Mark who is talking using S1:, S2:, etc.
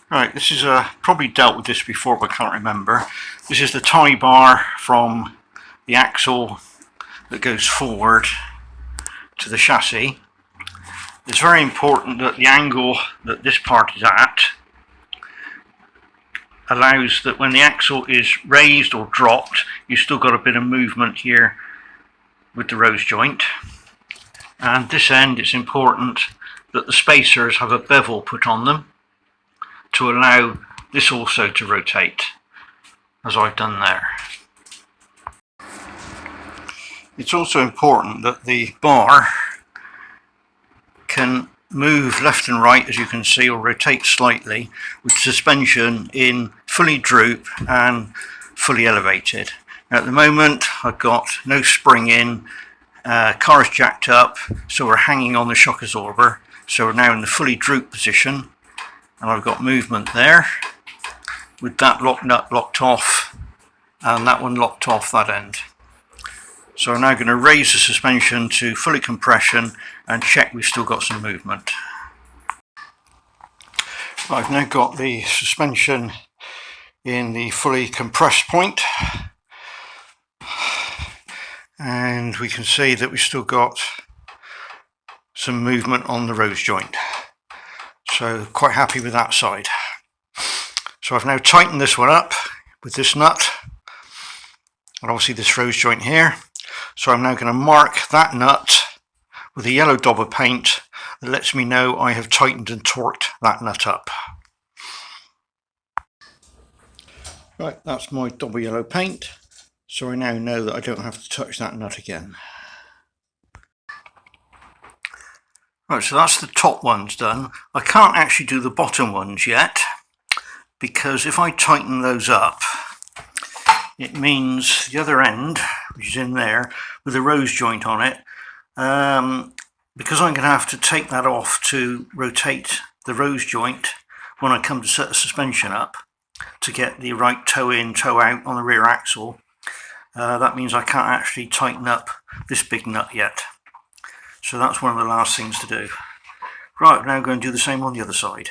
S1: Right, this is probably dealt with this before, but I can't remember. This is the tie bar from the axle that goes forward to the chassis. It's very important that the angle that this part is at allows that when the axle is raised or dropped, you've still got a bit of movement here with the rose joint. And this end, it's important that the spacers have a bevel put on them to allow this also to rotate, as I've done there. It's also important that the bar can move left and right, as you can see, or rotate slightly with suspension in fully droop and fully elevated. Now, at the moment I've got no spring in, car is jacked up, so we're hanging on the shock absorber, so we're now in the fully droop position, and I've got movement there with that lock nut locked off and that one locked off that end. So I'm now going to raise the suspension to fully compression and check we've still got some movement. I've now got the suspension in the fully compressed point, and we can see that we've still got some movement on the rose joint. So quite happy with that side. So I've now tightened this one up with this nut, and obviously this rose joint here. So I'm now going to mark that nut with a yellow daub of paint that lets me know I have tightened and torqued that nut up. Right, that's my double yellow paint, so I now know that I don't have to touch that nut again. Right, so that's the top ones done. I can't actually do the bottom ones yet, because if I tighten those up, it means the other end, which is in there with a rose joint on it, because I'm going to have to take that off to rotate the rose joint when I come to set the suspension up to get the right toe in, toe out on the rear axle. That means I can't actually tighten up this big nut yet. So that's one of the last things to do. Right, now I'm going to do the same on the other side.